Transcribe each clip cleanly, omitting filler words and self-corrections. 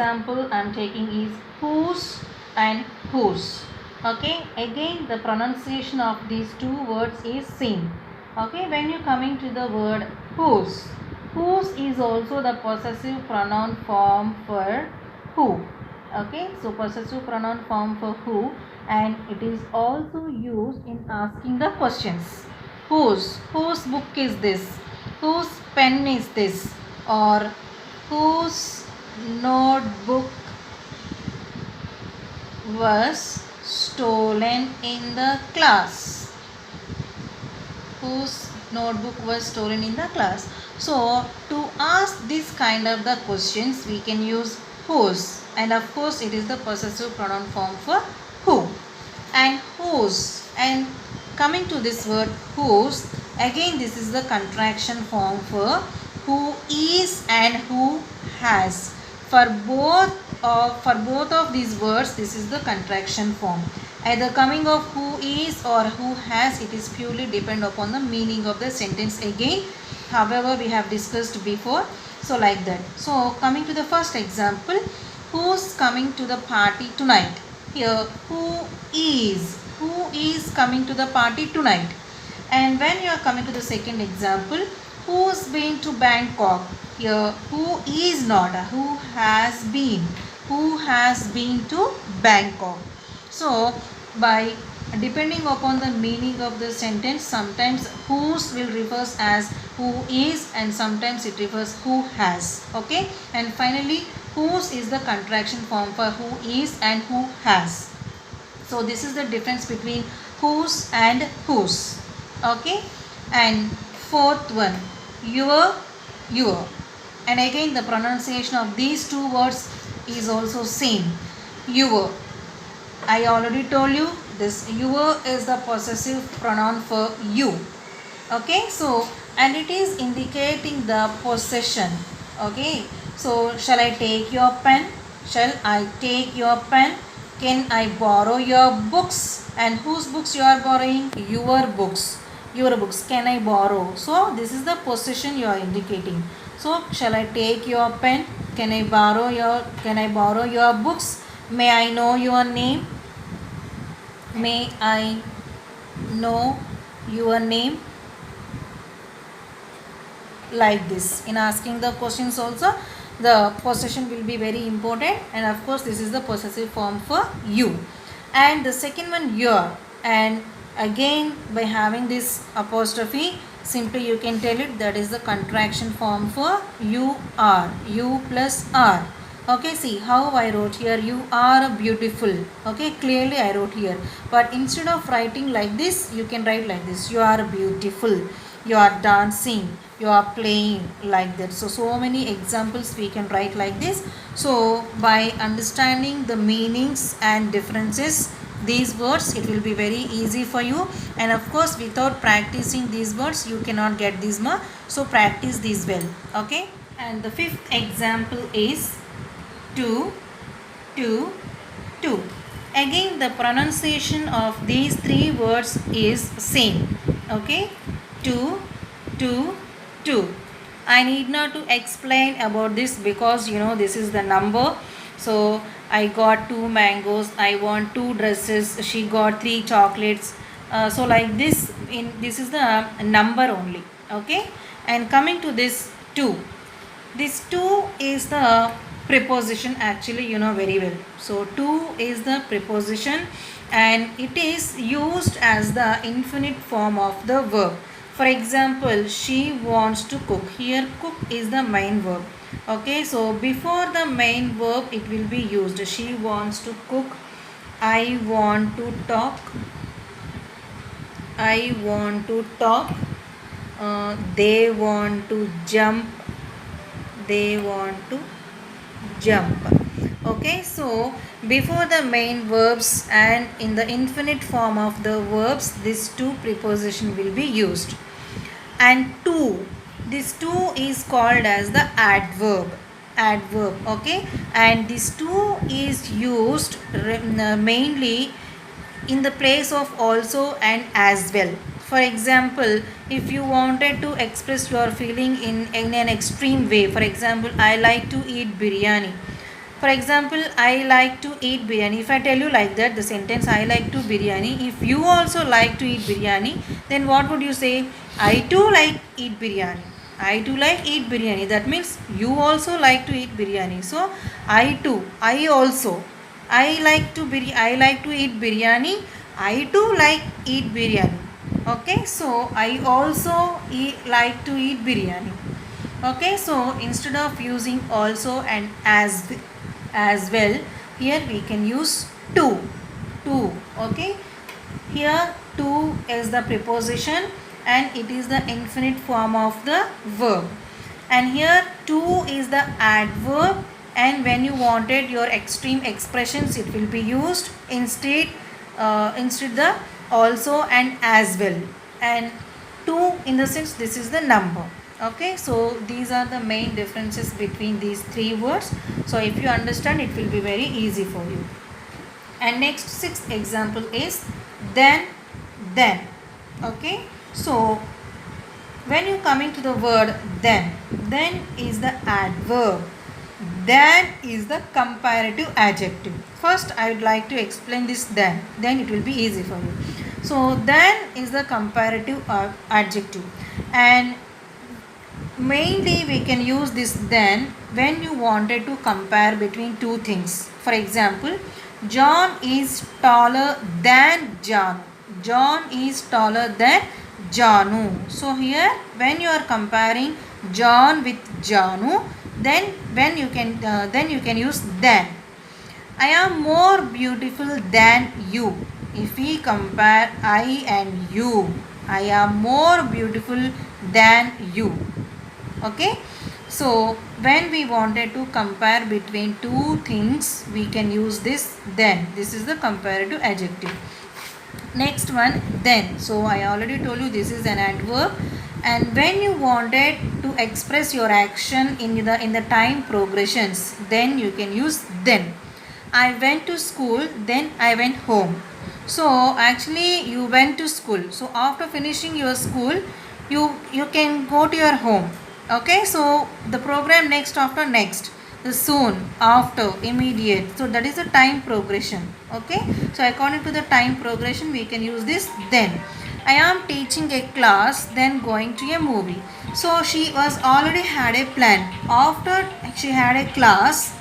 example I am taking is whose and whose. Okay, again the pronunciation of these two words is same. Okay, when you coming to the word whose is also the possessive pronoun form for who. Okay, so possessive pronoun form for who, and it is also used in asking the questions. Whose book is this? Whose pen is this? Or whose notebook was stolen in the class? Whose notebook was stolen in the class? So to ask this kind of the questions, we can use whose, and of course it is the possessive pronoun form for who. And whose, and coming to this word whose, again this is the contraction form for who is and who has. For both of these words, this is the contraction form. Either coming of who is or who has, it is purely depend upon the meaning of the sentence again. However, we have discussed before. So like that. So coming to the first example, who's coming to the party tonight? Here, who is coming to the party tonight? And when you are coming to the second example, who's been to Bangkok? Here, who is not, who has been to Bangkok. So by depending upon the meaning of the sentence, sometimes whose will refers as who is, and sometimes it refers who has. Okay, and finally whose is the contraction form for who is and who has. So this is the difference between whose and whose. Okay, and fourth one, your. And again the pronunciation of these two words is also same. Your. I already told you this your is the possessive pronoun for you. Okay, so and it is indicating the possession. Okay, so shall I take your pen? Shall I take your pen? Can I borrow your books? And whose books you are borrowing? Your books. Your books. Can I borrow? So this is the possession you are indicating. So shall I take your pen? Can I borrow your books? May I know your name? May I know your name? Like this. In asking the questions also, the possession will be very important, and of course this is the possessive form for you. And the second one, your, and again by having this apostrophe, simply you can tell it that is the contraction form for you are, you plus are. Okay, see how I wrote here, you are beautiful. Okay, clearly I wrote here, but instead of writing like this, you can write like this, you are beautiful, you are dancing, you are playing, like that. So many examples we can write like this. So by understanding the meanings and differences these words, it will be very easy for you. And of course without practicing these words you cannot get these marks, so practice these well. Okay, and the fifth example is to. Again the pronunciation of these three words is same. Okay, to. I need not to explain about this because you know this is the number. So I got 2 mangoes, I want 2 dresses, she got 3 chocolates. So like this, this is the number only. Okay, and coming to this 2, this 2 is the preposition, actually you know very well. So 2 is the preposition and it is used as the infinite form of the verb. For example, she wants to cook. Here cook is the main verb. Okay, so before the main verb it will be used. She wants to cook. I want to talk. I want to talk. They want to jump. They want to jump. Okay, so before the main verbs and in the infinite form of the verbs, this 2 preposition will be used. And to, this to is called as the adverb. Okay, and this to is used mainly in the place of also and as well. For example, if you wanted to express your feeling in an extreme way, for example, I like to eat biryani. For example, I like to eat biryani. If I tell you like that, the sentence I like to biryani, if you also like to eat biryani, then what would you say? I too like eat biryani. I too like eat biryani. That means you also like to eat biryani. So I too, I also, I like to eat biryani. I too like eat biryani. Okay, so I also like to eat biryani. Okay, so instead of using also and as well, here we can use to. Okay, here to is the preposition and it is the infinite form of the verb, and here to is the adverb, and when you wanted your extreme expressions it will be used instead the also and as well, and to in the sense this is the number. Okay, so these are the main differences between these three words. So if you understand, it will be very easy for you. And next, sixth example is then. Okay, so when you coming to the word then is the adverb, then is the comparative adjective. First I would like to explain this then it will be easy for you. So then is the comparative adjective, and mainly we can use this then when you wanted to compare between two things. For example, John is taller than Janu. John is taller than Janu. So here when you are comparing John with Janu, then you can use then. I am more beautiful than you. If we compare I and you, I am more beautiful than you. Okay, so when we wanted to compare between two things, we can use this then. This is the comparative adjective. Next one, then. So I already told you this is an adverb, and when you wanted to express your action in the time progressions, then you can use then. I went to school, then I went home. So actually you went to school, so after finishing your school, you can go to your home. Okay, so the program next, after next, the soon, after, immediate, so that is the time progression. Okay, so according to the time progression we can use this then. I am teaching a class, then going to a movie. So she was already had a plan. After she had a class,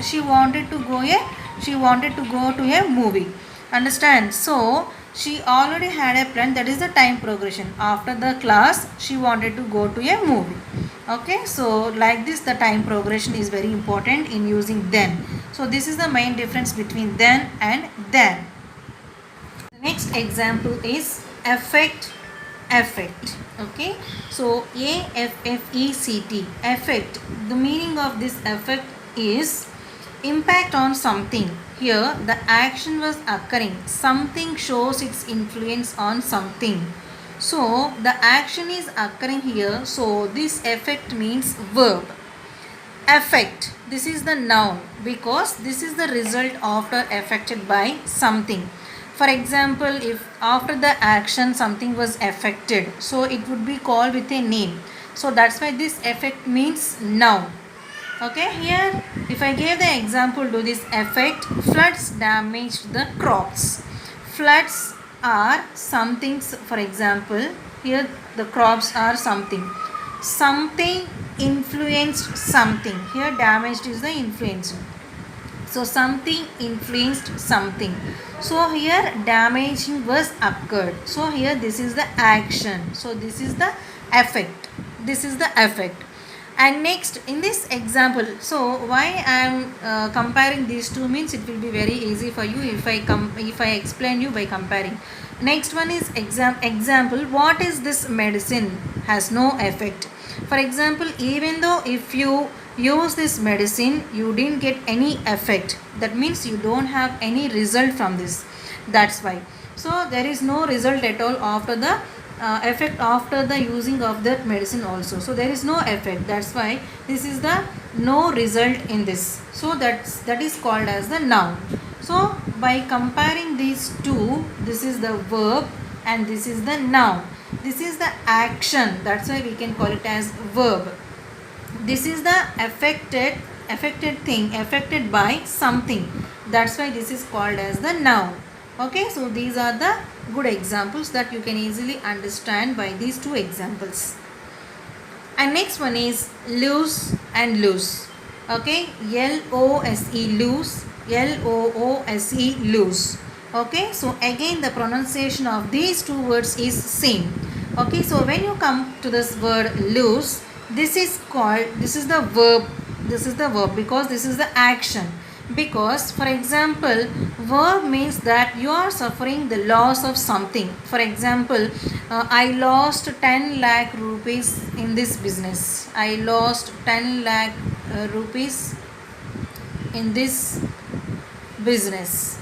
she wanted to go to a movie. Understand? So she already had a plan, that is the time progression. After the class she wanted to go to a movie. Okay, so like this the time progression is very important in using then. So this is the main difference between then and then. The next example is affect. Okay, so AFFECT, affect. The meaning of this affect is impact on something. Here the action was occurring, something shows its influence on something. So the action is occurring here, so this effect means verb. Affect, this is the noun because this is the result after affected by something. For example, if after the action something was affected, so it would be called with a name. So that's why this effect means noun. Okay, here if I give the example to this effect, floods damaged the crops. Floods are something. For example, here the crops are something influenced something. Here damaged is the influence, so something influenced something. So here damaging was occurred, so here this is the action, so this is the effect. And next in this example, so why I am comparing these two means it will be very easy for you if I explain you by comparing. Next one is example, what is this medicine has no effect. For example, even though if you use this medicine you didn't get any effect, that means you don't have any result from this. That's why, so there is no result at all after the effect after the using of that medicine also, so there is no effect. That's why this is the no result in this, so that is called as the noun. So by comparing these two, this is the verb and this is the noun. This is the action, that's why we can call it as verb. This is the affected affected thing affected by something. That's why this is called as the noun. Okay, so these are the good examples that you can easily understand by these two examples. And next one is loose and loose. Okay, L-O-S-E, loose, L-O-O-S-E, loose. Okay, so again the pronunciation of these two words is same. Okay, so when you come to this word loose, this is the verb because this is the action. Because for example, verb means that you are suffering the loss of something. For example, I lost 10 lakh rupees in this business. I lost 10 lakh rupees in this business.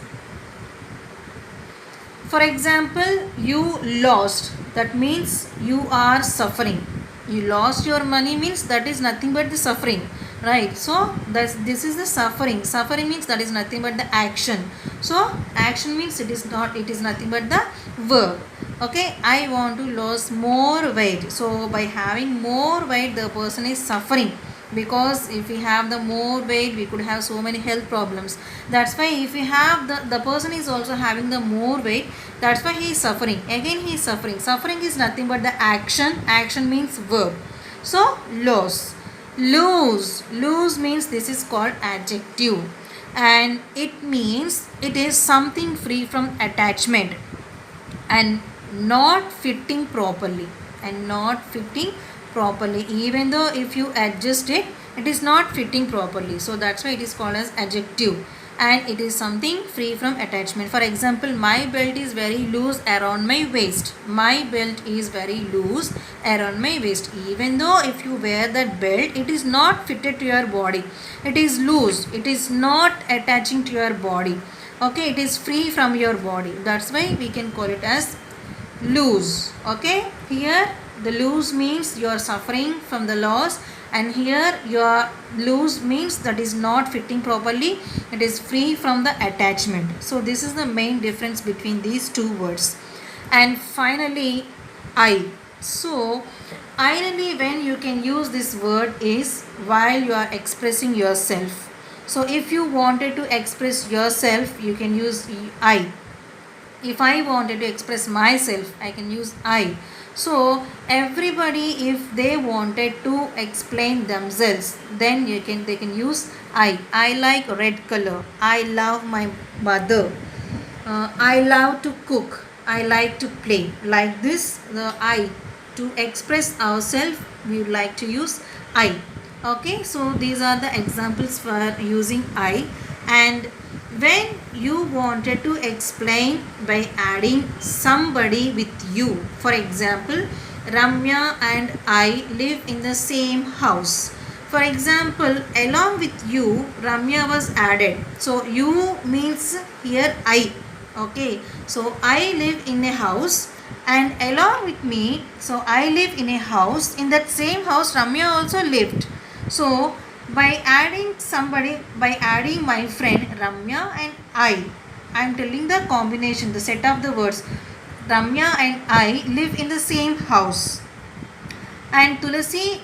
For example, you lost, that means you are suffering. You lost your money means that is nothing but the suffering, right? So this is the suffering. Suffering means that is nothing but the action. So action means it is nothing but the verb. Okay, I want to lose more weight. So by having more weight, the person is suffering, because if we have the more weight, we could have so many health problems. That's why if we have the person is also having the more weight, that's why he is suffering. Again he is suffering. Suffering is nothing but the action means verb. So lose means this is called adjective, and it means it is something free from attachment and not fitting properly, even though if you adjust it, it is not fitting properly. So that's why it is called as adjective, and it is something free from attachment. For example, my belt is very loose around my waist. My belt is very loose around my waist. Even though if you wear that belt, it is not fitted to your body. It is loose. It is not attaching to your body. Okay, it is free from your body. That's why we can call it as loose. Okay, here the loose means you are suffering from the loss, and here your loose means that is not fitting properly. It is free from the attachment. So this is the main difference between these two words. And finally, I. So ideally when you can use this word is while you are expressing yourself. So if you wanted to express yourself, you can use I. If I wanted to express myself, I can use I. So everybody, if they wanted to explain themselves, then they can use I. I like red color. I love my mother. I love to cook. I like to play. Like this, the I. To express ourselves, we would like to use I. Okay, so these are the examples for using I. And when you wanted to explain by adding somebody with you, for example, Ramya and I live in the same house. For example, along with you, Ramya was added. So you means here I. Okay, so I live in a house, and along with me, so I live in a house. In that same house, Ramya also lived. So by adding my friend Ramya and I am telling the combination, the set of the words. Ramya and I live in the same house. And Tulasi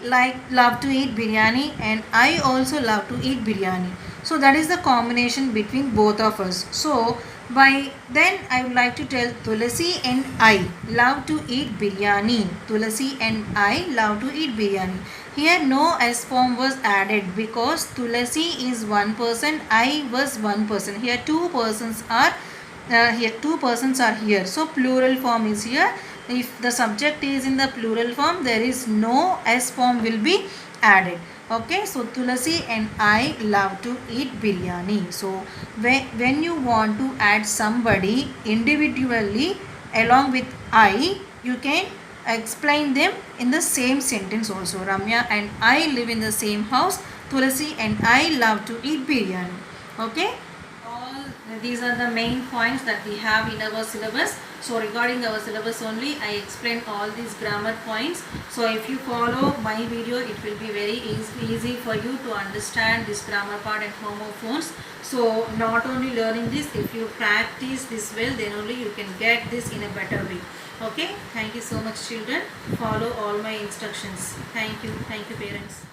love to eat biryani, and I also love to eat biryani. So that is the combination between both of us. So by then I would like to tell Tulasi and I love to eat biryani. Tulasi and I love to eat biryani. Here no S form was added because Tulasi is one person, I was one person. Here two persons are here. So plural form is here. If the subject is in the plural form, there is no S form will be added. Okay, so Tulasi and I love to eat biryani. So when you want to add somebody individually along with I, you can explain them in the same sentence also. Ramya and I live in the same house. Tulasi and I love to eat biryani. Okay, these are the main points that we have in our syllabus. So regarding our syllabus only, I explained all these grammar points. So if you follow my video, it will be very easy for you to understand this grammar part and homophones. So not only learning this, if you practice this well, then only you can get this in a better way. Okay, thank you so much children. Follow all my instructions. Thank you parents.